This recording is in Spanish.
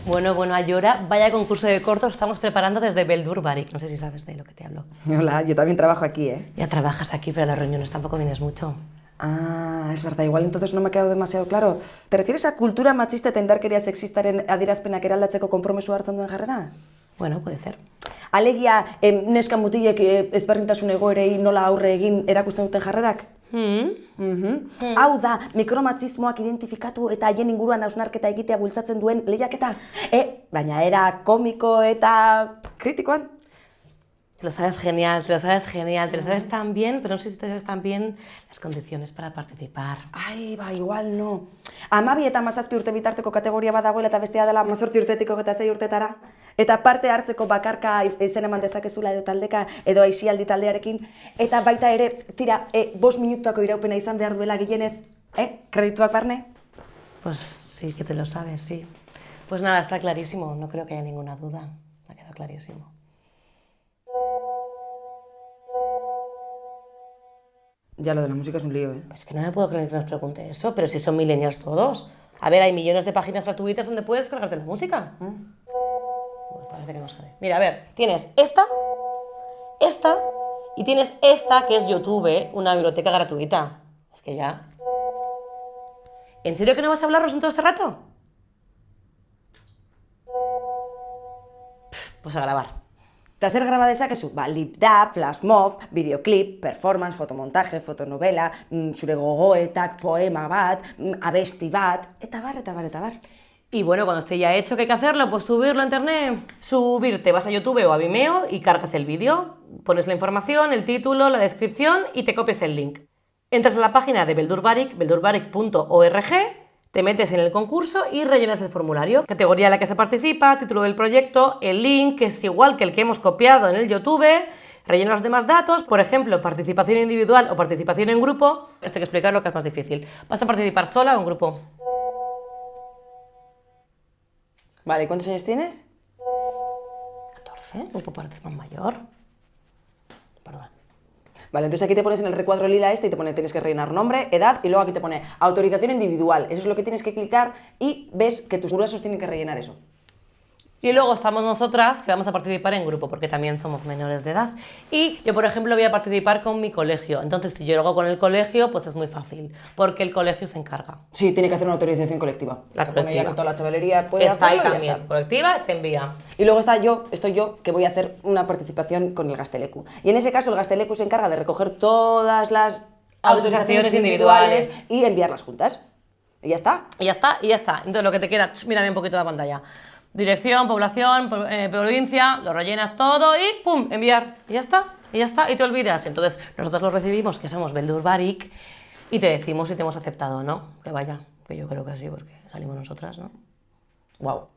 Bueno, Ayora, vaya concurso de cortos estamos preparando desde Beldur Barik. No sé si sabes de lo que te hablo. Hola, yo también trabajo aquí, ¿eh? Ya trabajas aquí, pero a las reuniones tampoco vienes mucho. Ah, es verdad, igual entonces no me ha quedado demasiado claro. ¿Te refieres a kultura matxista eta indarkeria sexistaren adierazpenak eraldatzeko konpromisoa hartzen duen jarrera? Bueno, puede ser. Alegia, neska mutilek ezberdintasun egoerei nola aurre egin erakusten duten jarrerak? Hau da, mikromatxismoak identifikatu eta haien inguruan hausnarketa egitea bultzatzen duen lehiaketa. Baina era komiko eta kritikoan. Te lo sabes genial, te lo sabes tan bien, pero no sé si te sabes tan bien las condiciones para participar. Ai, ba, igual no. 12 eta 17 urte bitarteko kategoria bat dagoela eta bestea dela 18 urtetik 26 urtetara. Eta parte hartzeko bakarka izen eman dezakezula edo taldeka edo aisialdi taldearekin. Eta baita ere, tira, 5 minutako iraupena izan behar duela gehienez. Kredituak barne? Pues sí que te lo sabes, sí. Pues nada, está clarísimo, no creo que haya ninguna duda. Ha quedado clarísimo. Ya, lo de la música es un lío, ¿eh? Es que no me puedo creer que nos pregunte eso, pero si son millennials todos. A ver, hay millones de páginas gratuitas donde puedes cargarte la música. Bueno, parece que no sabe. Mira, a ver, tienes esta, y tienes esta que es YouTube, una biblioteca gratuita. Es que ya... ¿En serio que no vas a hablarnos en todo este rato? Pues a grabar. Eta zer graba dezakezu? Lip-dub, flash-mob, videoclip, performance, fotomontaje, fotonovela, zure gogoetak, poema bat, abesti bat, eta bar. Y bueno, cuando esté ya hecho, ¿qué hay que hacerlo? Pues subirlo a internet. Subirte, vas a YouTube o a Vimeo y cargas el vídeo, pones la información, el título, la descripción y te copias el link. Entras a la página de Beldur Barik, beldurbarik.org, te metes en el concurso y rellenas el formulario. Categoría en la que se participa, título del proyecto, el link, que es igual que el que hemos copiado en el YouTube, rellena los demás datos, por ejemplo, participación individual o participación en grupo. Esto hay que explicar lo que es más difícil. ¿Vas a participar sola o en grupo? Vale, ¿cuántos años tienes? 14, grupo participante mayor. Perdón. Vale, entonces aquí te pones en el recuadro lila y te pone, tienes que rellenar nombre, edad y luego aquí te pone autorización individual. Eso es lo que tienes que clicar y ves que tus gruesos tienen que rellenar eso. Y luego estamos nosotras, que vamos a participar en grupo, porque también somos menores de edad. Y yo, por ejemplo, voy a participar con mi colegio. Entonces, si yo lo hago con el colegio, pues es muy fácil, porque el colegio se encarga. Sí, tiene que hacer una autorización colectiva. La colectiva. Ya que toda la chavalería puede Está ahí hacerlo y también. ya está. Colectiva se envía. Y luego estoy yo, que voy a hacer una participación con el Gazteleku. Y en ese caso el Gazteleku se encarga de recoger todas las Autorizaciones individuales y enviarlas juntas. Y ya está. Y ya está. Entonces, lo que te queda, mírame un poquito la pantalla. Dirección, población, provincia, lo rellenas todo y ¡pum! Enviar. Y ya está. Y te olvidas. Entonces, nosotros lo recibimos, que somos Beldur Barik, y te decimos si te hemos aceptado o no. Que vaya, que yo creo que sí, porque salimos nosotras, ¿no? Guau.